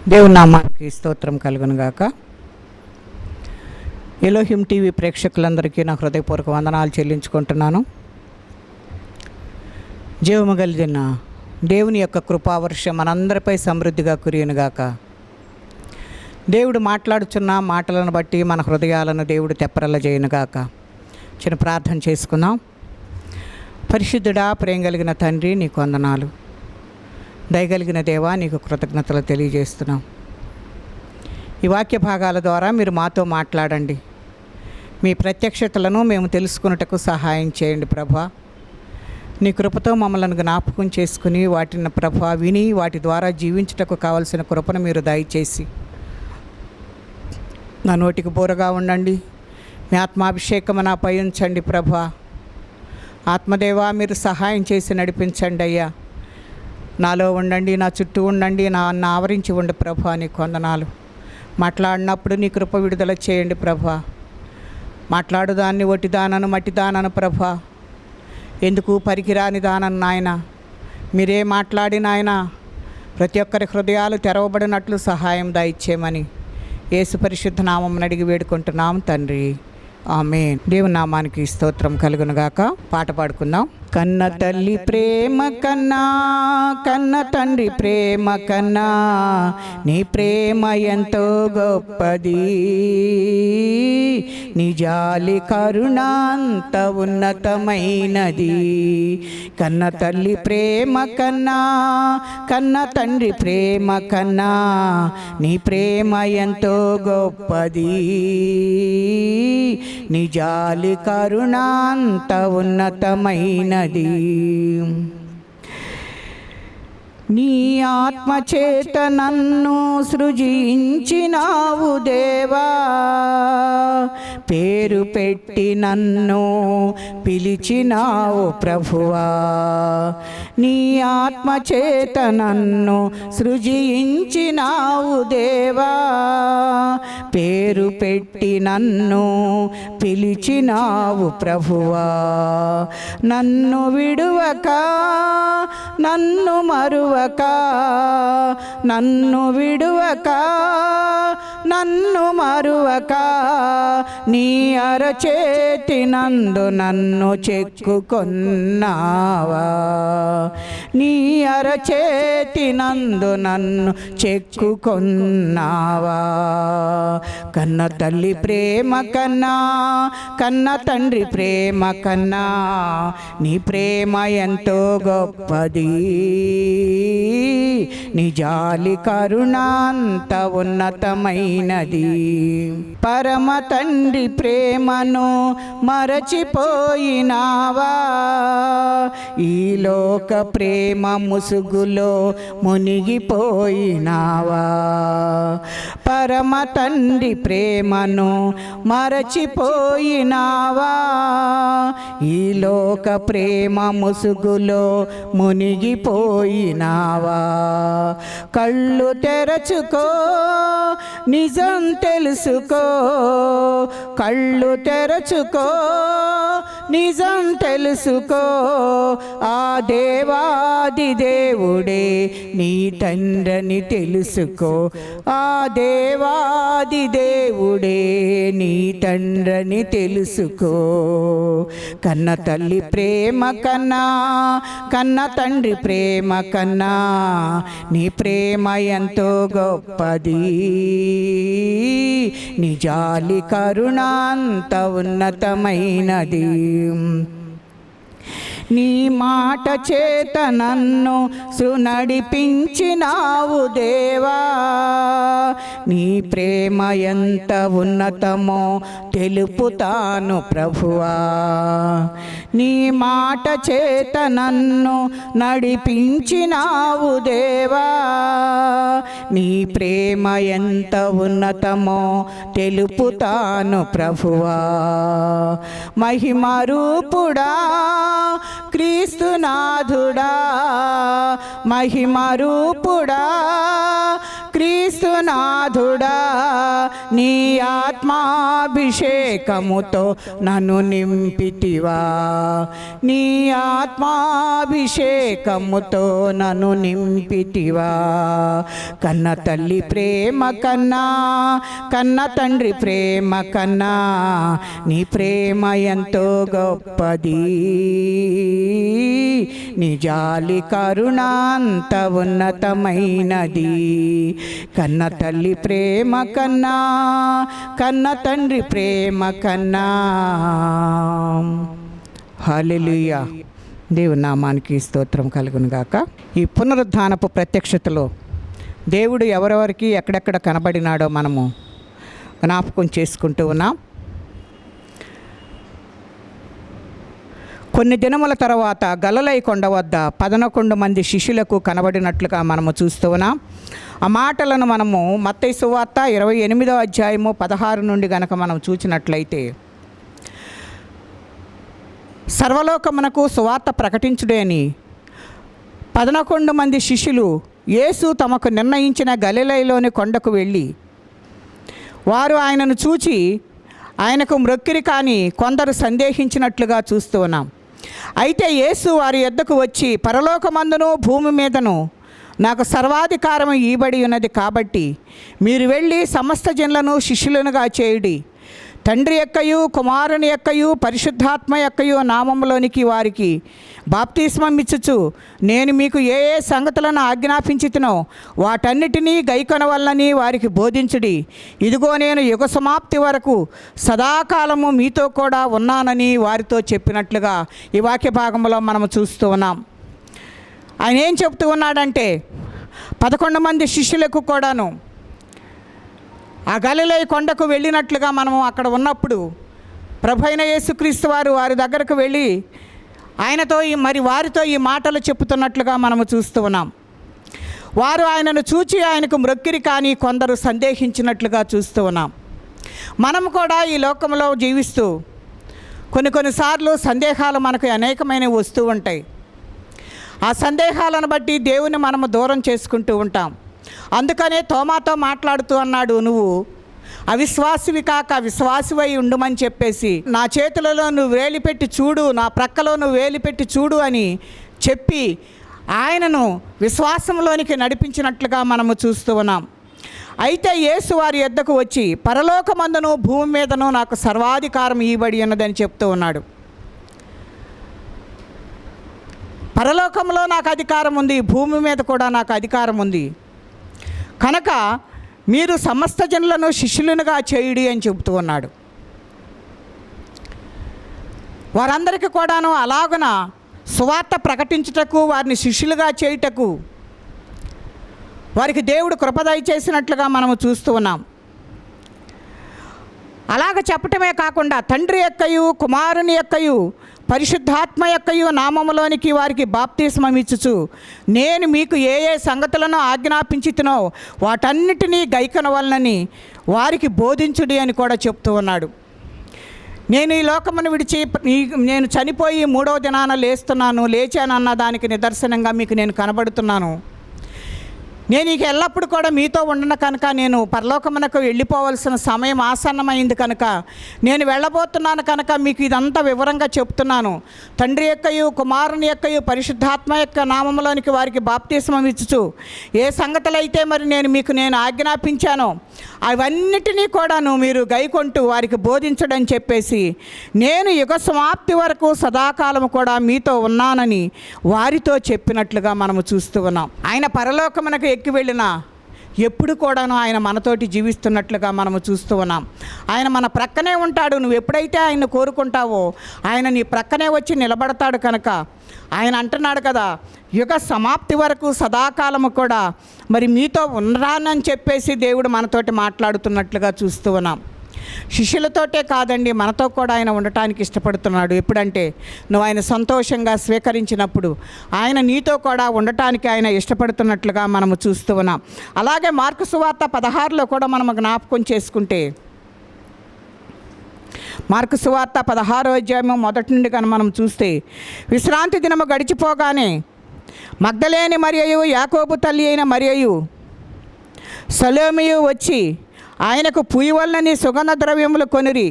దేవుని నామానికి స్తోత్రం కలుగునుగాక. ఎలోహిం టీవీ ప్రేక్షకులందరికీ నా హృదయపూర్వక వందనాలు చెల్లించుకుంటున్నాను. జీవము కలిగిన దేవుని యొక్క కృపావర్షం మనందరిపై సమృద్ధిగా కురియునుగాక. దేవుడు మాట్లాడుచున్న మాటలను బట్టి మన హృదయాలను దేవుడు తెప్పరల చేయునుగాక. చిన్న ప్రార్థన చేసుకుందాం. పరిశుద్ధుడా, ప్రేమ కలిగిన తండ్రి, నీకు వందనాలు. దయగలిగిన దేవా, నీకు కృతజ్ఞతలు తెలియజేస్తున్నాం. ఈ వాక్య భాగాల ద్వారా మీరు మాతో మాట్లాడండి. మీ ప్రత్యక్షతలను మేము తెలుసుకున్నటకు సహాయం చేయండి ప్రభా. నీ కృపతో మమ్మల్ని జ్ఞాపకం చేసుకుని వాటిని ప్రభా విని వాటి ద్వారా జీవించుటకు కావలసిన కృపను మీరు దయచేసి నా నోటికి బోరగా ఉండండి. మీ ఆత్మాభిషేకం నాపై ఉంచండి ప్రభా. ఆత్మదేవా, మీరు సహాయం చేసి నడిపించండి అయ్యా. నాలో ఉండండి, నా చుట్టూ ఉండండి, నా ఆవరించి ఉండి ప్రభా. నీకు వందనాలు. మాట్లాడినప్పుడు నీ కృప విడుదల చేయండి ప్రభా. మాట్లాడుదాన్ని ఒట్టిదానను మట్టిదానను ప్రభా. ఎందుకు పనికిరాని దానను నాయన. మీరే మాట్లాడి నాయన ప్రతి ఒక్కరి హృదయాలు తెరవబడినట్లు సహాయం దయచేయమని యేసు పరిశుద్ధ నామం అడిగి వేడుకుంటున్నాం తండ్రి, ఆమేన్. దేవుని నామానికి స్తోత్రం కలుగునుగాక. పాట పాడుకుందాం. కన్న తల్లి ప్రేమ కన్నా, కన్న తండ్రి ప్రేమ కన్నా, నీ ప్రేమ ఎంతో గొప్పది. నీ జాలి కరుణ అంత ఉన్నతమైనది. కన్న తల్లి ప్రేమ కన్నా, కన్న తండ్రి ప్రేమ కన్నా, నీ ప్రేమ ఎంతో గొప్పది. నీ జాలి కరుణ అంత ఉన్నతమైనది. నీ ఆత్మచేత నన్ను సృజించినావు దేవా. పేరు పెట్టి నన్ను పిలిచినావు ప్రభువా. నీ ఆత్మచేత నన్ను సృజించినావు దేవా. పేరు పెట్టి నన్ను పిలిచినావు ప్రభువా. నన్ను విడువక, నన్ను మరువక, నన్ను విడువక, నన్ను మరువక, నీ అరచేతి నందు నన్ను చెక్కుకొన్నావా. నీ అరచేతి నందు నన్ను చెక్కుకొన్నావా. కన్న తల్లి ప్రేమ కన్నా, కన్న తండ్రి ప్రేమ కన్నా, నీ ప్రేమ ఎంతో గొప్పది. నీ జాలి కరుణ అంత ఉన్నతమైనది. పరమ తండ్రి ప్రేమను మరచిపోయినావా. ఈ లోక ప్రేమ ముసుగులో మునిగిపోయినావా. పరమ తండ్రి ప్రేమను మరచిపోయినావా. ఈ లోక ప్రేమ ముసుగులో మునిగిపోయినావా. కళ్ళు తెరచుకో, నిజం తెలుసుకో. కళ్ళు తెరచుకో, నిజం తెలుసుకో. ఆ దేవాది దేవుడే నీ తండ్రిని తెలుసుకో. ఆ దేవాది దేవుడే నీ తండ్రిని తెలుసుకో. కన్న తల్లి ప్రేమ కన్నా, కన్న తండ్రి ప్రేమ కన్నా, నీ ప్రేమ ఎంతో గొప్పది. నీ జాలి కరుణ అంత ఉన్నతమైనది. నీ మాట చేత నన్ను నడిపించినావు దేవా. నీ ప్రేమ ఎంత ఉన్నతమో తెలుపుతాను ప్రభువా. నీ మాట చేత నన్ను నడిపించినావు దేవా. నీ ప్రేమ ఎంత ఉన్నతమో తెలుపుతాను ప్రభువా. మహిమరూపుడా, క్రీస్తునాథుడా, మహిమరూపుడా, క్రీస్తునాథుడా నీ ఆత్మాభిషేకముతో నన్ను నింపితివా, నీ ఆత్మాభిషేకముతో నన్ను నింపితివా. కన్న తల్లి ప్రేమ కన్నా, కన్న తండ్రి ప్రేమ కన్నా నీ ప్రేమ ఎంతో గొప్పది, నీ జాలి కరుణ అంత ఉన్నతమైనది. కన్న తల్లి ప్రేమ కన్నా, కన్న తండ్రి ప్రేమ కన్నా. హల్లెలూయా. దేవుని నామానికి స్తోత్రం కలుగును గాక. ఈ పునరుద్ధానపు ప్రత్యక్షతలో దేవుడు ఎవరెవరికి ఎక్కడెక్కడ కనబడినాడో మనము జ్ఞాపకం చేసుకుంటూ ఉన్నాం. కొన్ని దినముల తర్వాత గలిలయ కొండ వద్ద 11 మంది శిష్యులకు కనబడినట్లుగా మనము చూస్తూ ఉన్నాం. ఆ మాటలను మనము మత్తయి సువార్త 28వ అధ్యాయము 16 నుండి గనక మనం చూసినట్లయితే, సర్వలోకమునకు సువార్త ప్రకటించుడే అని 11 మంది శిష్యులు యేసు తమకు నిర్ణయించిన గలిలయలోని కొండకు వెళ్ళి వారు ఆయనను చూచి ఆయనకు మ్రొక్కిరి, కానీ కొందరు సందేహించినట్లుగా చూస్తూ ఉన్నాం. అయితే యేసు వారి యొద్దకు వచ్చి, పరలోకమందును భూమి మీదను నాకు సర్వాధికారం ఇవ్వబడి ఉన్నది కాబట్టి మీరు వెళ్ళి సమస్త జనులను శిష్యులనుగా చేయుడి. తండ్రి యొక్కయు కుమారుని యొక్కయు పరిశుద్ధాత్మ యొక్కయు నామములోనికి వారికి బాప్తిస్మం ఇచ్చుచు నేను మీకు ఏ ఏ సంగతులను ఆజ్ఞాపించితినో వాటన్నిటినీ గైకొనవలనని వారికి బోధించుడి. ఇదిగో నేను యుగ సమాప్తి వరకు సదాకాలము మీతో కూడా ఉన్నానని వారితో చెప్పినట్లుగా ఈ వాక్య భాగంలో మనము చూస్తూ ఉన్నాం. ఆయన ఏం చెప్తూ ఉన్నాడంటే, 11 మంది శిష్యులకు కూడాను ఆ గలిలయ కొండకు వెళ్ళినట్లుగా మనము అక్కడ ఉన్నప్పుడు ప్రభువైన యేసుక్రీస్తు వారి దగ్గరకు వెళ్ళి ఆయనతో వారితో ఈ మాటలు చెప్పుతున్నట్లుగా మనము చూస్తూ ఉన్నాం. వారు ఆయనను చూచి ఆయనకు మ్రొక్కిరి, కానీ కొందరు సందేహించినట్లుగా చూస్తూ ఉన్నాం. మనము కూడా ఈ లోకంలో జీవిస్తూ కొన్నిసార్లు సందేహాలు మనకు అనేకమైనవి వస్తూ ఉంటాయి. ఆ సందేహాలను బట్టి దేవుని మనము దూరం చేసుకుంటూ ఉంటాం. అందుకనే తోమాతో మాట్లాడుతూ అన్నాడు, నువ్వు అవిశ్వాసివి కాక విశ్వాసివై ఉండుమని చెప్పేసి, నా చేతులలో నువ్వు వేలిపెట్టి చూడు, నా ప్రక్కలో నువ్వు వేలిపెట్టి చూడు అని చెప్పి ఆయనను విశ్వాసంలోనికి నడిపించినట్లుగా మనము చూస్తూ ఉన్నాం. అయితే యేసు వారి యొద్దకు వచ్చి, పరలోకమందును భూమి మీదను నాకు సర్వాధికారం ఇవ్వబడి ఉన్నదని చెప్తూ ఉన్నాడు. పరలోకంలో నాకు అధికారం ఉంది, భూమి మీద కూడా నాకు అధికారం ఉంది, కనుక మీరు సమస్త జనులను శిష్యులనుగా చేయుడి అని చెబుతూ ఉన్నాడు. వారందరికీ కూడాను అలాగున సువార్త ప్రకటించుటకు, వారిని శిష్యులుగా చేయుటకు వారికి దేవుడు కృప దయచేసినట్లుగా మనము చూస్తూ ఉన్నాం. అలాగ చెప్పటమే కాకుండా తండ్రి యొక్కయు కుమారుని యొక్కయు పరిశుద్ధాత్మ యొక్కయు నామములోనికి వారికి బాప్తిస్మం ఇచ్చుచు నేను మీకు ఏ ఏ సంగతులను ఆజ్ఞాపించితినో వాటన్నిటినీ గైకొనవలనని వారికి బోధించుడి అని కూడా చెప్తూ ఉన్నాడు. నేను ఈ లోకమును విడిచి నేను చనిపోయి 3వ దినాన లేచానన్న దానికి నిదర్శనంగా మీకు నేను కనబడుతున్నాను. నేను ఇక ఎల్లప్పుడు కూడా మీతో ఉండను కనుక, నేను పరలోకమునకు వెళ్ళిపోవలసిన సమయం ఆసన్నమైంది కనుక నేను వెళ్ళబోతున్నాను కనుక మీకు ఇదంతా వివరంగా చెప్తున్నాను. తండ్రి యొక్కయు కుమారుని యొక్కయు పరిశుద్ధాత్మ యొక్క నామములోనికి వారికి బాప్తిస్మం ఇచ్చుచు ఏ సంగతులైతే మరి నేను ఆజ్ఞాపించానో అవన్నిటినీ కూడాను మీరు గైకొంటూ వారికి బోధించడని చెప్పేసి, నేను యుగ సమాప్తి వరకు సదాకాలము కూడా మీతో ఉన్నానని వారితో చెప్పినట్లుగా మనము చూస్తూ ఉన్నాం. ఆయన పరలోకమునకు ఎక్కి వెళ్ళినా ఎప్పుడు కూడాను ఆయన మనతోటి జీవిస్తున్నట్లుగా మనము చూస్తూ ఉన్నాం. ఆయన మన ప్రక్కనే ఉంటాడు. నువ్వు ఎప్పుడైతే ఆయన్ని కోరుకుంటావో ఆయన నీ ప్రక్కనే వచ్చి నిలబడతాడు. కనుక ఆయన అంటున్నాడు కదా, యుగ సమాప్తి వరకు సదాకాలము కూడా మరి మీతో ఉండరానని చెప్పేసి దేవుడు మనతోటి మాట్లాడుతున్నట్లుగా చూస్తూ ఉన్నాం. శిష్యులతోటే కాదండి, మనతో కూడా ఆయన ఉండటానికి ఇష్టపడుతున్నాడు. ఎప్పుడంటే నువ్వు ఆయన సంతోషంగా స్వీకరించినప్పుడు ఆయన నీతో కూడా ఉండటానికి ఆయన ఇష్టపడుతున్నట్లుగా మనము చూస్తూ ఉన్నాం. అలాగే మార్కు సువార్త 16లో కూడా మనము జ్ఞాపకం చేసుకుంటే, మార్కు సువార్త 16వ అధ్యాయం మొదటి నుండి కానీ మనం చూస్తే, విశ్రాంతి దినము గడిచిపోగానే మగ్దలేని మరియయు యాకోబు తల్లి అయిన మరియయు సలోమియు వచ్చి ఆయనకు పూయవలనని సుగంధ ద్రవ్యములు కొనిరి.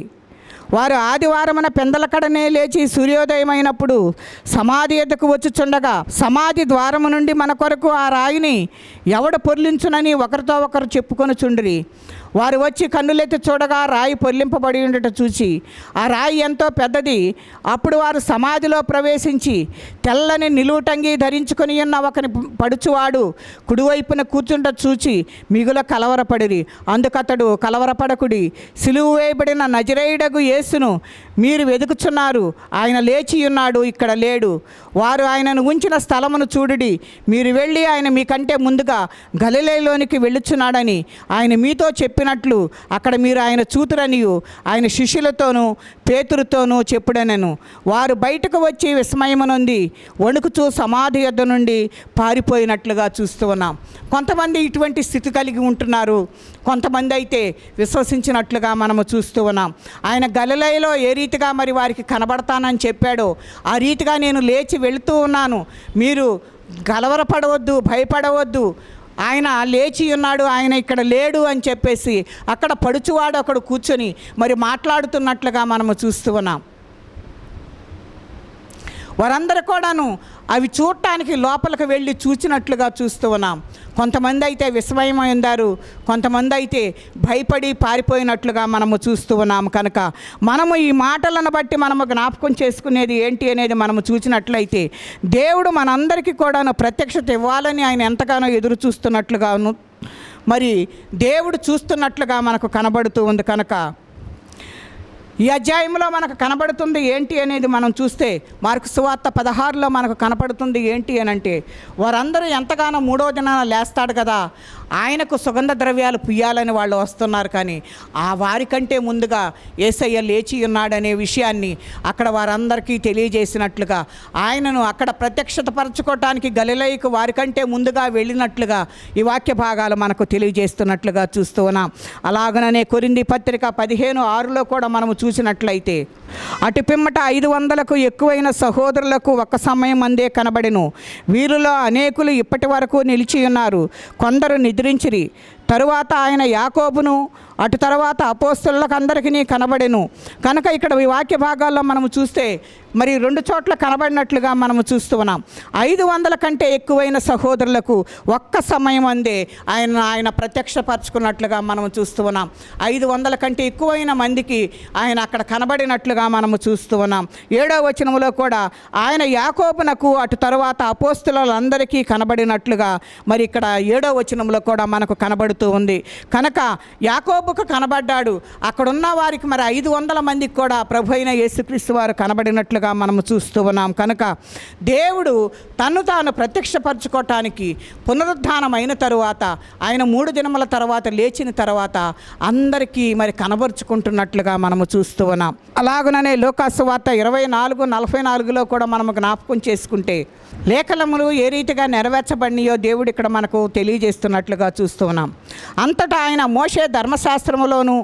వారు ఆదివారమున పెందలకడనే లేచి సూర్యోదయమైనప్పుడు సమాధి ఎద్దకు వచ్చుచుండగా సమాధి ద్వారము నుండి మన కొరకు ఆ రాయిని ఎవడు పొర్లించునని ఒకరితో ఒకరు చెప్పుకొనుచుండిరి. వారు వచ్చి కన్నులెత్తి చూడగా రాయి పొర్లింపబడి ఉండట చూచి ఆ రాయి ఎంతో పెద్దది. అప్పుడు వారు సమాధిలో ప్రవేశించి తెల్లని నిలువుటంగి ధరించుకొని ఉన్న ఒకని పడుచువాడు కుడివైపున కూర్చుంట చూచి మిగుల కలవరపడిరి. అందుకతడు, కలవరపడకుడి, సిలువ వేయబడిన నజరేయుడగు యేసును మీరు వెదుకుచున్నారు. ఆయన లేచి ఉన్నాడు, ఇక్కడ లేడు. వారు ఆయనను ఉంచిన స్థలమును చూడుడి. మీరు వెళ్ళి ఆయన మీకంటే ముందుగా గలిలయలోనికి వెళ్ళుచున్నాడని ఆయన మీతో చెప్పినట్లు అక్కడ మీరు ఆయన చూతురనియు ఆయన శిష్యులతోనూ పేతురుతోనూ చెప్పుడనెను. వారు బయటకు వచ్చి విస్మయమునొంది వణుకుచూ సమాధి యొద్ద నుండి పారిపోయినట్లుగా చూస్తూ ఉన్నాం. కొంతమంది ఇటువంటి స్థితి కలిగి ఉంటున్నారు, కొంతమంది అయితే విశ్వసించినట్లుగా మనము చూస్తూ ఉన్నాం. ఆయన గలిలయలో ఏ రీతిగా మరి వారికి కనబడతానని చెప్పాడో ఆ రీతిగా నేను లేచి వెళుతూ ఉన్నాను, మీరు కలవరపడవద్దు, భయపడవద్దు, ఆయన లేచి ఉన్నాడు, ఆయన ఇక్కడ లేడు అని చెప్పేసి అక్కడ పడుచువాడు అక్కడ కూర్చొని మరి మాట్లాడుతున్నట్లుగా మనము చూస్తూ ఉన్నాం. వారందరూ కూడాను అవి చూడటానికి లోపలికి వెళ్ళి చూచినట్లుగా చూస్తూ ఉన్నాం. కొంతమంది అయితే విస్మయమైందారు, కొంతమంది అయితే భయపడి పారిపోయినట్లుగా మనము చూస్తూ ఉన్నాము. కనుక మనము ఈ మాటలను బట్టి మనము జ్ఞాపకం చేసుకునేది ఏంటి అనేది మనము చూసినట్లయితే దేవుడు మనందరికీ కూడాను ప్రత్యక్షత ఇవ్వాలని ఆయన ఎంతగానో ఎదురు చూస్తున్నట్లుగాను మరి దేవుడు చూస్తున్నట్లుగా మనకు కనబడుతూ ఉంది. కనుక ఈ అధ్యాయంలో మనకు కనబడుతుంది ఏంటి అనేది మనం చూస్తే మార్కు సువార్త 16లో మనకు కనపడుతుంది ఏంటి అని అంటే వారందరూ ఎంతగానో మూడో దినాన లేస్తాడు కదా, ఆయనకు సుగంధ ద్రవ్యాలు పుయ్యాలని వాళ్ళు వస్తున్నారు. కానీ ఆ వారికంటే ముందుగా యేసయ్య లేచి ఉన్నాడనే విషయాన్ని అక్కడ వారందరికీ తెలియజేసినట్లుగా ఆయనను అక్కడ ప్రత్యక్షతపరచుకోవటానికి గలిలయకు వారికంటే ముందుగా వెళ్ళినట్లుగా ఈ వాక్య భాగాలు మనకు తెలియజేస్తున్నట్లుగా చూస్తూ ఉన్నాం. అలాగనే కొరింథీ పత్రిక 15:6లో కూడా మనము చూసినట్లయితే అటు పిమ్మట 500కు ఎక్కువైన సహోదరులకు ఒక సమయం అందే కనబడెను. వీరిలో అనేకులు ఇప్పటి వరకు నిలిచి ఉన్నారు, కొందరు నిద్రించిరి. తరువాత ఆయన యాకోబును అటు తర్వాత అపోస్తలులకు అందరికీ కనబడెను. కనుక ఇక్కడ ఈ వాక్య భాగాల్లో మనము చూస్తే మరి 2 చోట్ల కనబడినట్లుగా మనము చూస్తూ ఉన్నాం. 500 కంటే ఎక్కువైన సహోదరులకు ఒక్క సమయం అందే ఆయన ప్రత్యక్షపరచుకున్నట్లుగా మనము చూస్తూ ఉన్నాం. 500 కంటే ఎక్కువైన మందికి ఆయన అక్కడ కనబడినట్లుగా మనము చూస్తూ ఉన్నాం. 7వ వచనంలో కూడా ఆయన యాకోబునకు అటు తర్వాత అపోస్తలులందరికీ కనబడినట్లుగా మరి ఇక్కడ 7వ వచనంలో కూడా మనకు కనబడుతూ ఉంది. కనుక యాకోబుకు కనబడ్డాడు, అక్కడున్న వారికి మరి 500 మందికి కూడా ప్రభు అయిన యేసుక్రీస్తు వారు కనబడినట్లుగా మనము చూస్తూ ఉన్నాం. కనుక దేవుడు తను తాను ప్రత్యక్షపరచుకోవటానికి పునరుద్ధానం అయిన తరువాత ఆయన 3 దినముల తర్వాత లేచిన తర్వాత అందరికీ మరి కనబరుచుకుంటున్నట్లుగా మనము చూస్తూ ఉన్నాం. అలాగనే లూకాసు వార్త 24:44లో కూడా మనము జ్ఞాపకం చేసుకుంటే లేఖనములు ఏ రీతిగా నెరవేర్చబడినాయో దేవుడు ఇక్కడ మనకు తెలియజేస్తున్నట్లుగా చూస్తూ ఉన్నాం. అంతటా ఆయన మోషే ధర్మశాస్త్రములోను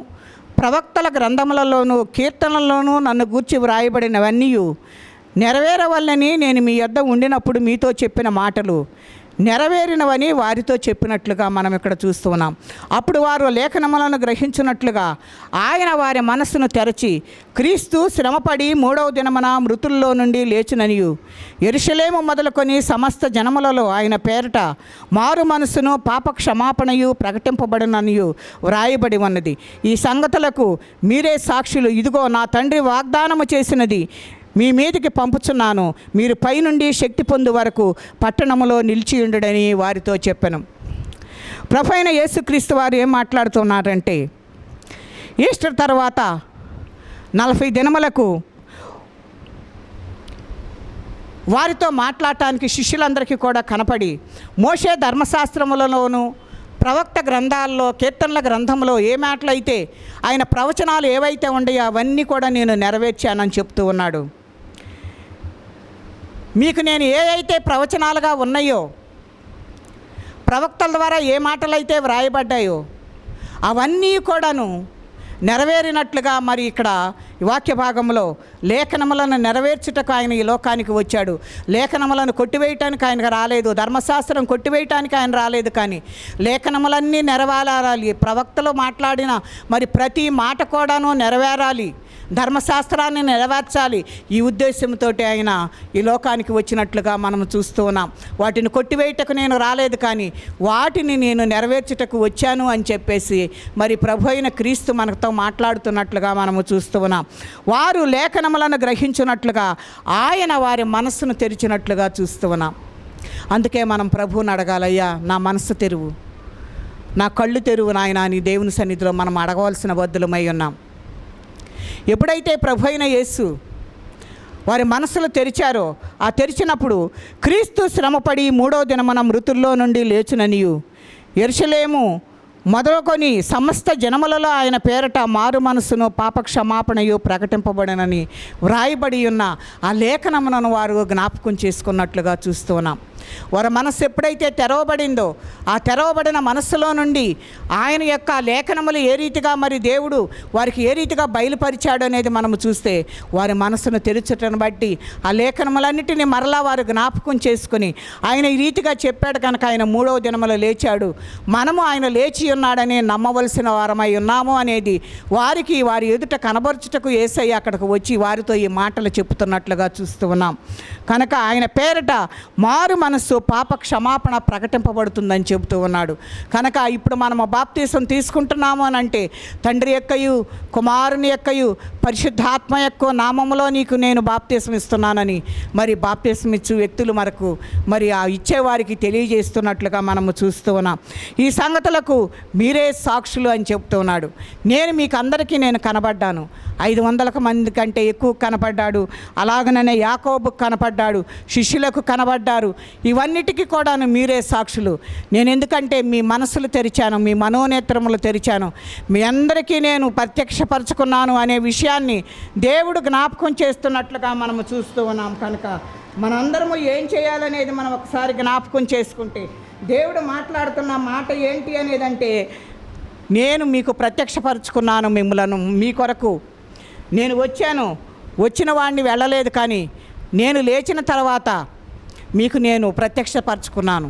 ప్రవక్తల గ్రంథములలోను కీర్తనల్లోనూ నన్ను గూర్చి వ్రాయబడినవన్నీ నెరవేరవల్లని నేను మీ యొద్ద ఉండినప్పుడు మీతో చెప్పిన మాటలు నెరవేరినవని వారితో చెప్పినట్లుగా మనం ఇక్కడ చూస్తూ ఉన్నాం. అప్పుడు వారు లేఖనములను గ్రహించినట్లుగా ఆయన వారి మనస్సును తెరచి క్రీస్తు శ్రమపడి 3వ దినమున మృతుల్లో నుండి లేచుననియు యెరూషలేము మొదలుకొని సమస్త జనములలో ఆయన పేరట మారు మనస్సును పాప క్షమాపణయు ప్రకటింపబడిననియు వ్రాయబడి ఉన్నది. ఈ సంగతులకు మీరే సాక్షులు. ఇదిగో నా తండ్రి వాగ్దానము చేసినది మీ మీదికి పంపుచున్నాను, మీరు పైనుండి శక్తి పొందు వరకు పట్టణములో నిలిచియుండుడని వారితో చెప్పాను. ప్రభు అయిన యేసుక్రీస్తు వారు ఏం మాట్లాడుతున్నారంటే ఈస్టర్ తర్వాత 40 దినములకు వారితో మాట్లాడటానికి శిష్యులందరికీ కూడా కనపడి మోషే ధర్మశాస్త్రములలోనూ ప్రవక్త గ్రంథాల్లో కీర్తనల గ్రంథంలో ఏ మాటలైతే ఆయన ప్రవచనాలు ఏవైతే ఉన్నాయో అవన్నీ కూడా నేను నెరవేర్చానని చెప్తూ ఉన్నాడు. మీకు నేను ఏ అయితే ప్రవచనాలుగా ఉన్నాయో, ప్రవక్తల ద్వారా ఏ మాటలైతే వ్రాయబడ్డాయో అవన్నీ కూడాను నెరవేరినట్లుగా మరి ఇక్కడ వాక్య భాగంలో లేఖనములను నెరవేర్చుటకు ఆయన ఈ లోకానికి వచ్చాడు. లేఖనములను కొట్టివేయటానికి ఆయనకు రాలేదు, ధర్మశాస్త్రం కొట్టివేయటానికి ఆయన రాలేదు, కానీ లేఖనములన్నీ నెరవేరాలి. ప్రవక్తలు మాట్లాడిన మరి ప్రతి మాట కూడాను నెరవేరాలి, ధర్మశాస్త్రాన్ని నెరవేర్చాలి. ఈ ఉద్దేశంతో ఆయన ఈ లోకానికి వచ్చినట్లుగా మనం చూస్తూ ఉన్నాం. వాటిని కొట్టివేయటకు నేను రాలేదు, కానీ వాటిని నేను నెరవేర్చుటకు వచ్చాను అని చెప్పేసి మరి ప్రభు అయిన క్రీస్తు మనతో మాట్లాడుతున్నట్లుగా మనము చూస్తూ ఉన్నాం. వారు లేఖనములను గ్రహించినట్లుగా ఆయన వారి మనస్సును తెరిచినట్లుగా చూస్తూ ఉన్నాం. అందుకే మనం ప్రభువుని అడగాలయ్యా, నా మనస్సు తెరువు, నా కళ్ళు తెరువు నాయన అని దేవుని సన్నిధిలో మనం అడగవలసిన బద్దులమై ఉన్నాం. ఎప్పుడైతే ప్రభు అయిన యేసు వారి మనసులు తెరిచారో, ఆ తెరిచినప్పుడు క్రీస్తు శ్రమపడి 3వ దినమున మృతుల్లో నుండి లేచుననియు యెరూషలేము మొదలుకొని సమస్త జనములలో ఆయన పేరట మారు మనసును పాపక్షమాపణయు ప్రకటింపబడనని వ్రాయబడి ఉన్న ఆ లేఖనములను వారు జ్ఞాపకం చేసుకున్నట్లుగా చూస్తూ ఉన్నాం. వారి మనస్సు ఎప్పుడైతే తెరవబడిందో, ఆ తెరవబడిన మనస్సులో నుండి ఆయన యొక్క లేఖనములు ఏ రీతిగా మరి దేవుడు వారికి ఏ రీతిగా బయలుపరిచాడు అనేది మనము చూస్తే, వారి మనసును తెరచటను బట్టి ఆ లేఖనములన్నిటినీ మరలా వారు జ్ఞాపకం చేసుకుని, ఆయన ఈ రీతిగా చెప్పాడు కనుక ఆయన 3వ దినములో లేచాడు, మనము ఆయన లేచి ఉన్నాడని నమ్మవలసిన వారమై ఉన్నాము అనేది వారికి వారి ఎదుట కనబర్చుటకు యేసయ్య అక్కడికి వచ్చి వారితో ఈ మాటలు చెప్తున్నట్లుగా చూస్తూ ఉన్నాం. కనుక ఆయన పేరట మారు మనస్సు పాప క్షమాపణ ప్రకటింపబడుతుందని చెబుతూ ఉన్నాడు. కనుక ఇప్పుడు మనము బాప్తీసం తీసుకుంటున్నాము అని అంటే తండ్రి యొక్కయు కుమారుని యొక్కయు పరిశుద్ధాత్మ యొక్క నామములో నీకు నేను బాప్తీసం ఇస్తున్నానని మరి బాప్తీసం ఇచ్చే వ్యక్తులు మనకు మరి ఆ ఇచ్చేవారికి తెలియజేస్తున్నట్లుగా మనము చూస్తూ ఉన్నాం. ఈ సంగతులకు మీరే సాక్షులు అని చెప్తూ ఉన్నాడు. నేను మీకు అందరికీ నేను కనబడ్డాను, 500 మంది కంటే ఎక్కువ కనపడ్డాడు, అలాగనే యాకోబుకు కనపడ్డాడు, శిష్యులకు కనబడ్డారు. ఇవన్నిటికీ కూడా మీరే సాక్షులు. నేను ఎందుకంటే మీ మనసులు తెరిచాను, మీ మనోనేత్రములు తెరిచాను, మీ అందరికీ నేను ప్రత్యక్షపరచుకున్నాను అనే విషయాన్ని దేవుడు జ్ఞాపకం చేస్తున్నట్లుగా మనము చూస్తూ ఉన్నాం. కనుక మనందరము ఏం చేయాలనేది మనం ఒకసారి జ్ఞాపకం చేసుకుంటే, దేవుడు మాట్లాడుతున్న మాట ఏంటి అనేదంటే, నేను మీకు ప్రత్యక్షపరచుకున్నాను, మిమ్మలను మీ కొరకు నేను వచ్చాను, వచ్చిన వాడిని వెళ్ళలేదు, కానీ నేను లేచిన తర్వాత మీకు నేను ప్రత్యక్షపరచుకున్నాను,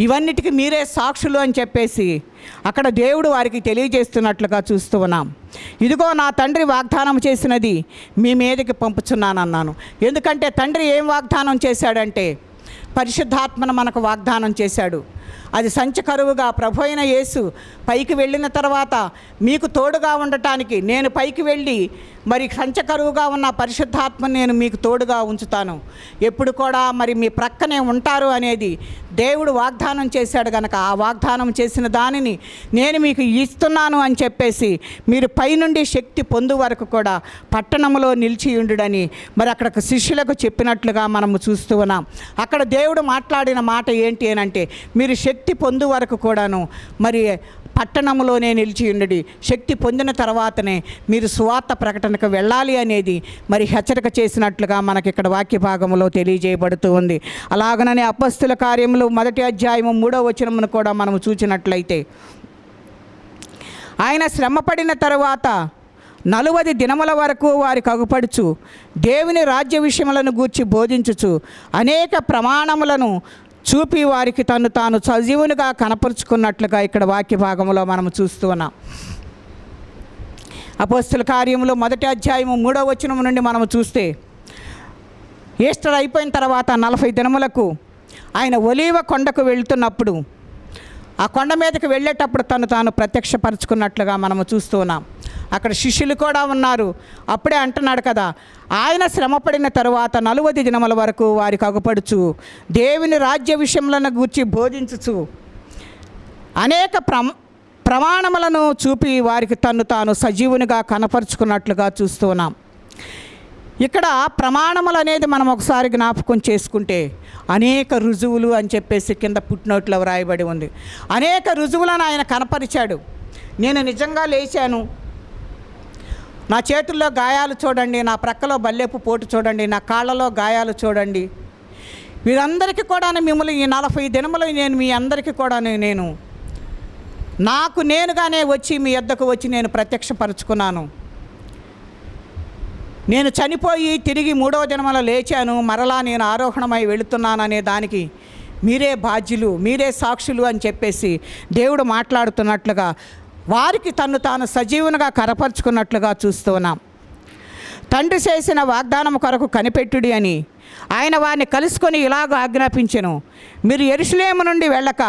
ఇవన్నిటికీ మీరే సాక్షులు అని చెప్పేసి అక్కడ దేవుడు వారికి తెలియజేస్తున్నట్లుగా చూస్తూ ఉన్నాం. ఇదిగో నా తండ్రి వాగ్దానం చేసినది మీ మీదకి పంపుచున్నానన్నాను. ఎందుకంటే తండ్రి ఏం వాగ్దానం చేశాడంటే పరిశుద్ధాత్మను మనకు వాగ్దానం చేశాడు. అది సంచకరువుగా ప్రభు అయిన యేసు పైకి వెళ్ళిన తర్వాత మీకు తోడుగా ఉండటానికి నేను పైకి వెళ్ళి మరి సంచకరువుగా ఉన్న పరిశుద్ధాత్మను నేను మీకు తోడుగా ఉంచుతాను, ఎప్పుడు కూడా మరి మీ ప్రక్కనే ఉంటారు అనేది దేవుడు వాగ్దానం చేశాడు. కనుక ఆ వాగ్దానం చేసిన దానిని నేను మీకు ఇస్తున్నాను అని చెప్పేసి మీరు పైనుండి శక్తి పొందు వరకు కూడా పట్టణంలో నిలిచి ఉండుడని మరి అక్కడ శిష్యులకు చెప్పినట్లుగా మనము చూస్తూ ఉన్నాం. అక్కడ దేవుడు మాట్లాడిన మాట ఏంటి అని అంటే, మీరు శక్తి పొందు వరకు కూడాను మరి పట్టణంలోనే నిలిచి ఉండి శక్తి పొందిన తర్వాతనే మీరు సువార్త ప్రకటనకు వెళ్ళాలి అనేది మరి హెచ్చరిక చేసినట్లుగా మనకి ఇక్కడ వాక్య భాగంలో తెలియజేయబడుతూ ఉంది. అలాగననే అపొస్తలుల కార్యములు 1వ అధ్యాయము 3వ వచనమును కూడా మనము చూసినట్లయితే, ఆయన శ్రమపడిన తరువాత 40 దినముల వరకు వారికి అగుపడుచు దేవుని రాజ్య విషయములను గూర్చి బోధించుచు అనేక ప్రమాణములను చూపి వారికి తను తాను సజీవునిగా కనపరుచుకున్నట్లుగా ఇక్కడ వాక్య భాగంలో మనము చూస్తూ ఉన్నాం. అపొస్తలుల కార్యములు 1వ అధ్యాయము 3వ వచనం నుండి మనము చూస్తే, ఈస్టర్ అయిపోయిన తర్వాత 40 దినములకు ఆయన ఒలీవ కొండకు వెళ్తున్నప్పుడు ఆ కొండ మీదకి వెళ్ళేటప్పుడు తను తాను ప్రత్యక్షపరచుకున్నట్లుగా మనము చూస్తూ ఉన్నాం. అక్కడ శిష్యులు కూడా ఉన్నారు. అప్పుడే అంటున్నాడు కదా, ఆయన శ్రమపడిన తరువాత 40 దినముల వరకు వారికి అగుపడుచు దేవుని రాజ్య విషయములను గూర్చి బోధించుచు అనేక ప్రమాణములను చూపి వారికి తను తాను సజీవునిగా కనపరుచుకున్నట్లుగా చూస్తూ ఉన్నాం. ఇక్కడ ప్రమాణములు అనేది మనం ఒకసారి జ్ఞాపకం చేసుకుంటే అనేక రుజువులు అని చెప్పేసి కింద పుట్టినోట్లో వ్రాయబడి ఉంది. అనేక రుజువులను ఆయన కనపరిచాడు. నేను నిజంగా లేచాను, నా చేతుల్లో గాయాలు చూడండి, నా ప్రక్కలో బల్లెపు పోటు చూడండి, నా కాళ్ళలో గాయాలు చూడండి, వీరందరికీ కూడా మిమ్మల్ని ఈ 40 దినములు నేను మీ అందరికీ కూడా నేను నాకు నేనుగానే వచ్చి మీ యొద్దకు వచ్చి నేను ప్రత్యక్షపరుచుకున్నాను. నేను చనిపోయి తిరిగి 3వ దినమున లేచాను, మరలా నేను ఆరోహణమై వెళుతున్నాననే దానికి మీరే బాధ్యులు, మీరే సాక్షులు అని చెప్పేసి దేవుడు మాట్లాడుతున్నట్లుగా వారికి తన్ను తాను సజీవునిగా కనపరుచుకున్నట్లుగా చూస్తూ ఉన్నాం. తండ్రి చేసిన వాగ్దానం కొరకు కనిపెట్టుడి అని ఆయన వారిని కలుసుకొని ఇలాగ ఆజ్ఞాపించెను, మీరు యెరూషలేము నుండి వెళ్ళక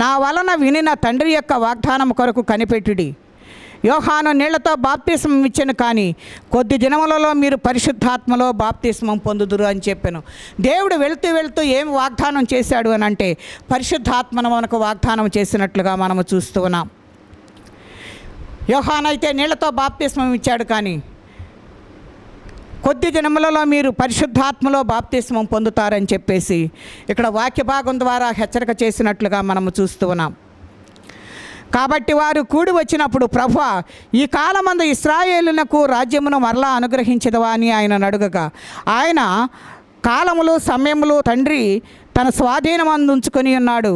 నా వలన వినిన తండ్రి యొక్క వాగ్దానం కొరకు కనిపెట్టుడి. యోహాను నీళ్లతో బాప్తిస్మం ఇచ్చెను, కానీ కొద్ది దినములలో మీరు పరిశుద్ధాత్మలో బాప్తిస్మం పొందుదురు అని చెప్పాను. దేవుడు వెళుతూ వెళుతూ ఏం వాగ్దానం చేశాడు అని అంటే పరిశుద్ధాత్మను మనకు వాగ్దానం చేసినట్లుగా మనము చూస్తూ ఉన్నాం. యోహాను అయితే నీళ్లతో బాప్తిస్మం ఇచ్చాడు, కానీ కొద్ది దినములలో మీరు పరిశుద్ధాత్మలో బాప్తిస్మం పొందుతారని చెప్పేసి ఇక్కడ వాక్య భాగం ద్వారా హెచ్చరిక చేసినట్లుగా మనము చూస్తూ ఉన్నాం. కాబట్టి వారు కూడి వచ్చినప్పుడు, ప్రభువా, ఈ కాలమందు ఇశ్రాయేలునకు రాజ్యమును మరలా అనుగ్రహించదవా అని ఆయన అడుగగా, ఆయన కాలములు సమయములు తండ్రి తన స్వాధీనమందు ఉంచుకొని ఉన్నాడు,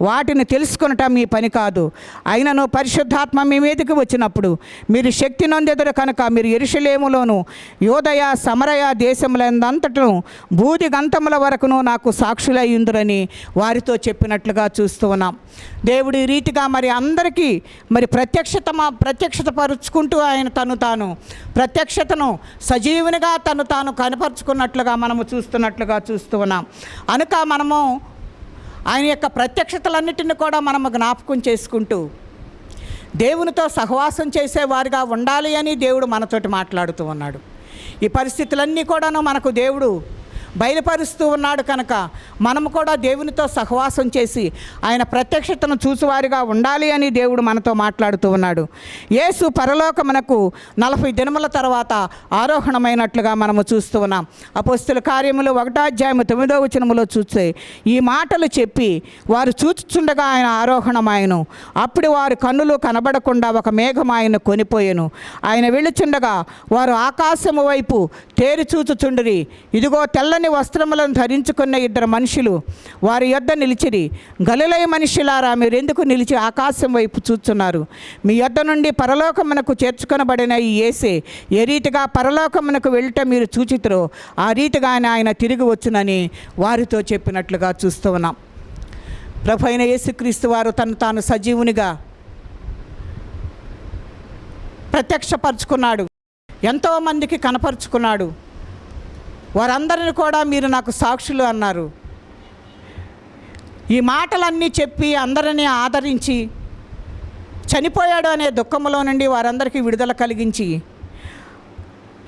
వాటిని తెలుసుకొనట మీ పని కాదు. అయినను పరిశుద్ధాత్మ మీ మీదకి వచ్చినప్పుడు మీరు శక్తి నొందెదరు కనుక మీరు యెరూషలేములోను యోదయ సమరయ దేశములందంతటను బూది గంతముల వరకును నాకు సాక్షులయ్యుందురని వారితో చెప్పినట్లుగా చూస్తూ ఉన్నాం. దేవుడు ఈ రీతిగా మరి అందరికీ మరి ప్రత్యక్షత పరుచుకుంటూ ఆయన తాను ప్రత్యక్షతను సజీవునిగా తాను కనపరుచుకున్నట్లుగా మనము చూస్తున్నట్లుగా చూస్తూ ఉన్నాం. అనుక మనము ఆయన యొక్క ప్రత్యక్షతలన్నిటిని కూడా మనము జ్ఞాపకం చేసుకుంటూ దేవునితో సహవాసం చేసేవారిగా ఉండాలి అని దేవుడు మనతోటి మాట్లాడుతూ ఉన్నాడు. ఈ పరిస్థితులన్నీ కూడాను మనకు దేవుడు బయలుపరుస్తూ ఉన్నాడు కనుక మనము కూడా దేవునితో సహవాసం చేసి ఆయన ప్రత్యక్షతను చూసేవారిగా ఉండాలి అని దేవుడు మనతో మాట్లాడుతూ ఉన్నాడు. యేసు పరలోకమునకు 40 దినముల తర్వాత ఆరోహణమైనట్లుగా మనము చూస్తూ ఉన్నాం. అపోస్తలుల కార్యములు 1వ అధ్యాయము 9వ వచనములో చూస్తే ఈ మాటలు చెప్పి వారు చూచుచుండగా ఆయన ఆరోహణమాయను. అప్పుడు వారి కన్నులు కనబడకుండా ఒక మేఘం ఆయన కొనిపోయెను. ఆయన వెళ్ళుచుండగా వారు ఆకాశము వైపు తేరి చూచుచుండిరి. ఇదిగో తెల్లని వస్త్రములను ధరించుకున్న 2 మనుషులు వారి యొద్ద నిలిచిరి. గలిలయ మనుషులారా, మీరు ఎందుకు నిలిచి ఆకాశం వైపు చూస్తున్నారు? మీ యొద్ద నుండి పరలోకమునకు చేర్చుకొనబడిన ఈ యేసే ఏ రీతిగా పరలోకమునకు వెళ్ళుట మీరు చూచితురో ఆ రీతిగా ఆయన తిరిగి వచ్చునని వారితో చెప్పినట్లుగా చూస్తూ ఉన్నాం. ప్రభు అయిన యేసుక్రీస్తు వారు తాను సజీవునిగా ప్రత్యక్షపరుచుకున్నాడు, ఎంతోమందికి కనపరుచుకున్నాడు. వారందరిని కూడా మీరు నాకు సాక్షులు అన్నారు. ఈ మాటలన్నీ చెప్పి అందరినీ ఆదరించి చనిపోయాడు అనే దుఃఖములో నుండి వారందరికీ విడుదల కలిగించి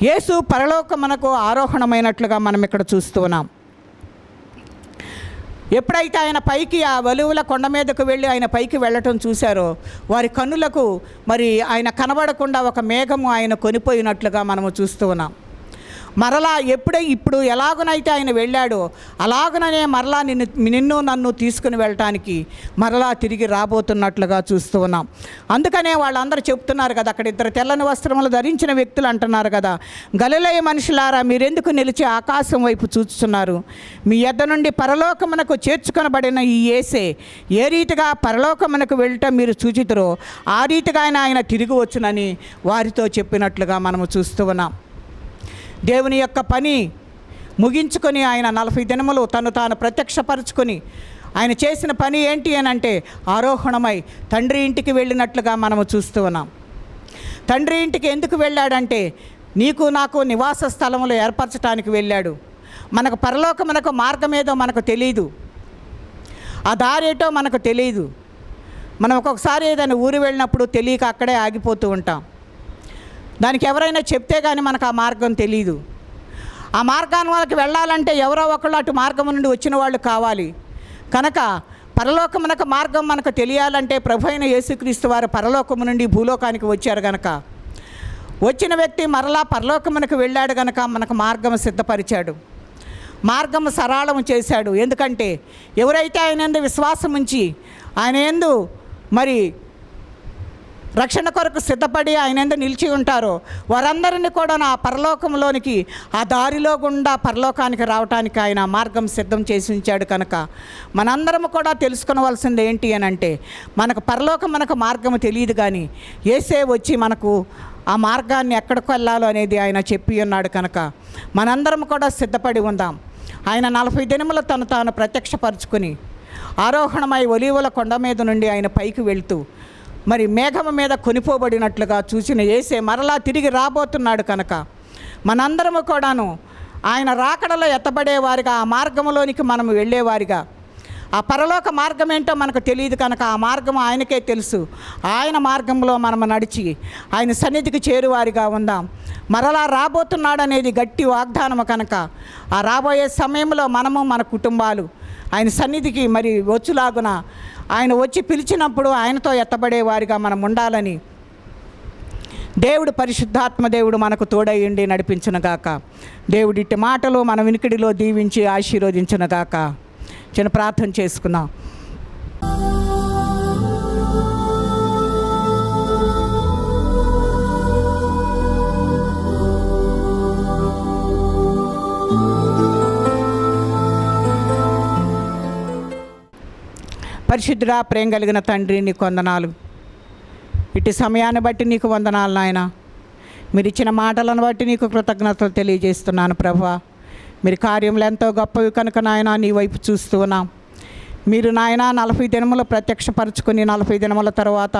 యేసు పరలోకమునకు ఆరోహణమైనట్లుగా మనం ఇక్కడ చూస్తూ ఉన్నాం. ఎప్పుడైతే ఆయన పైకి ఆ ఒలీవల కొండ మీదకు వెళ్ళి ఆయన పైకి వెళ్ళటం చూశారో వారి కన్నులకు మరి ఆయన కనబడకుండా ఒక మేఘము ఆయన కొనిపోయినట్లుగా మనము చూస్తూ ఉన్నాం. మరలా ఇప్పుడు ఎలాగునైతే ఆయన వెళ్ళాడో అలాగుననే మరలా నిన్ను నన్ను తీసుకుని వెళ్ళటానికి మరలా తిరిగి రాబోతున్నట్లుగా చూస్తూ ఉన్నాం. అందుకనే వాళ్ళందరూ చెప్తున్నారు కదా, అక్కడ 2 తెల్లని వస్త్రములు ధరించిన వ్యక్తులు అంటున్నారు కదా, గలిలయ మనుషులారా, మీరెందుకు నిలిచి ఆకాశం వైపు చూస్తున్నారు? మీ యొద్ద నుండి పరలోకమునకు చేర్చుకొనబడిన ఈ యేసే ఏ రీతిగా పరలోకమునకు వెళ్ళటం మీరు చూచితురో ఆ రీతిగా ఆయన తిరిగి వచ్చునని వారితో చెప్పినట్లుగా మనము చూస్తూ ఉన్నాం. దేవుని యొక్క పని ముగించుకొని ఆయన 40 దినములు తాను ప్రత్యక్షపరుచుకొని ఆయన చేసిన పని ఏంటి అని అంటే ఆరోహణమై తండ్రి ఇంటికి వెళ్ళినట్లుగా మనము చూస్తూ ఉన్నాం. తండ్రి ఇంటికి ఎందుకు వెళ్ళాడంటే నీకు నాకు నివాస స్థలములు ఏర్పరచడానికి వెళ్ళాడు. మనకు పరలోకమునకు మార్గం ఏదో మనకు తెలియదు, ఆ దారేటో మనకు తెలియదు. మనం ఒక్కొక్కసారి ఏదైనా ఊరు వెళ్ళినప్పుడు తెలియక అక్కడే ఆగిపోతూ ఉంటాం. దానికి ఎవరైనా చెప్తే కానీ మనకు ఆ మార్గం తెలియదు. ఆ మార్గాన్ని వాళ్ళకి వెళ్ళాలంటే ఎవరో ఒకళ్ళు అటు మార్గం నుండి వచ్చిన వాళ్ళు కావాలి. కనుక పరలోకమునకు మార్గం మనకు తెలియాలంటే ప్రభు అయిన యేసుక్రీస్తు వారు పరలోకము నుండి భూలోకానికి వచ్చారు కనుక వచ్చిన వ్యక్తి మరలా పరలోకమునకు వెళ్ళాడు కనుక మనకు మార్గం సిద్ధపరిచాడు, మార్గం సరళం చేశాడు. ఎందుకంటే ఎవరైతే ఆయన యందు విశ్వాసం ఉంచి ఆయన యందు మరి రక్షణ కొరకు సిద్ధపడి ఆయన యందు నిలిచి ఉంటారో వారందరినీ కూడా ఆ పరలోకంలోనికి, ఆ దారిలో గుండా పరలోకానికి రావటానికి ఆయన మార్గం సిద్ధం చేసి ఉంచాడు. కనుక మనందరం కూడా తెలుసుకోవాల్సింది ఏంటి అని అంటే, మనకు పరలోకం మనకు మార్గం తెలియదు, కానీ యేసే వచ్చి మనకు ఆ మార్గాన్ని ఎక్కడికి వెళ్ళాలో అనేది ఆయన చెప్పి ఉన్నాడు. కనుక మనందరం కూడా సిద్ధపడి ఉందాం. ఆయన 40 దినములు తను తాను ప్రత్యక్షపరుచుకుని ఆరోహణమై ఒలీవల కొండ మీద నుండి ఆయన పైకి వెళ్తూ మరి మేఘము మీద కొనిపోబడినట్లుగా చూసిన యేసే మరలా తిరిగి రాబోతున్నాడు. కనుక మనందరము కూడాను ఆయన రాకడలో ఎత్తబడేవారిగా, ఆ మార్గంలోనికి మనము వెళ్ళేవారిగా, ఆ పరలోక మార్గం ఏంటో మనకు తెలియదు కనుక ఆ మార్గం ఆయనకే తెలుసు. ఆయన మార్గంలో మనము నడిచి ఆయన సన్నిధికి చేరువారిగా ఉందాం. మరలా రాబోతున్నాడనేది గట్టి వాగ్దానము కనుక ఆ రాబోయే సమయంలో మనము మన కుటుంబాలు ఆయన సన్నిధికి మరి వచ్చులాగున ఆయన వచ్చి పిలిచినప్పుడు ఆయనతో ఎత్తబడే వారిగా మనం ఉండాలని దేవుడు, పరిశుద్ధాత్మ దేవుడు మనకు తోడయ్యండి నడిపించునుగాక. దేవుడి ఇట్టి మాటలు మన వినికిడిలో దీవించి ఆశీర్వదించునుగాక. చిన్న ప్రార్థన చేసుకుందాం. పరిశుద్ధుడా, ప్రేమ కలిగిన తండ్రి, నీకు వందనాలు. ఇటు సమయాన్ని బట్టి నీకు వందనాలు నాయన. మీరు ఇచ్చిన మాటలను బట్టి నీకు కృతజ్ఞతలు తెలియజేస్తున్నాను ప్రభువా. మీరు కార్యములు ఎంతో గొప్పవి కనుక నాయన నీ వైపు చూస్తూ ఉన్నాం. మీరు నాయన 40 దినములు ప్రత్యక్షపరుచుకుని 40 దినముల తర్వాత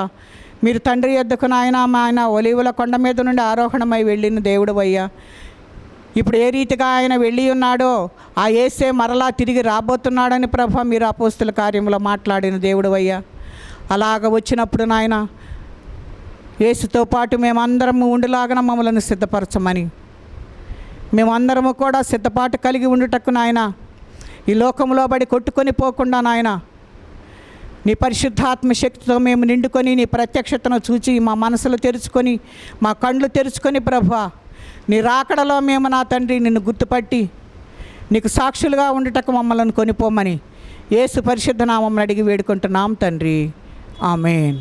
మీరు తండ్రి యొద్దకు నాయన మా ఆయన ఒలీవల కొండ మీద నుండి ఆరోహణమై వెళ్ళిన దేవుడు అయ్యా. ఇప్పుడు ఏ రీతిగా ఆయన వెళ్ళి ఉన్నాడో ఆ యేసే మరలా తిరిగి రాబోతున్నాడని ప్రభు మీరు అపోస్తుల కార్యంలో మాట్లాడిన దేవుడు అయ్యా. అలాగ వచ్చినప్పుడు నాయన యేసుతో పాటు మేమందరము ఉండులాగన మమ్మల్ని సిద్ధపరచమని, మేమందరము కూడా సిద్ధపాటు కలిగి ఉండుటకు నాయన, ఈ లోకంలో బడి కొట్టుకొని పోకుండా నాయన నీ పరిశుద్ధాత్మ శక్తితో మేము నిండుకొని నీ ప్రత్యక్షతను చూచి మా మనసులు తెరుచుకొని మా కళ్ళు తెరుచుకొని ప్రభువా నీ రాకడలో మేము నా తండ్రి నిన్ను గుర్తుపట్టి నీకు సాక్షులుగా ఉండుటకు మమ్మల్ని కొనిపోమని యేసు పరిశుద్ధ నామమున అడిగి వేడుకుంటున్నాం తండ్రి. ఆమేన్.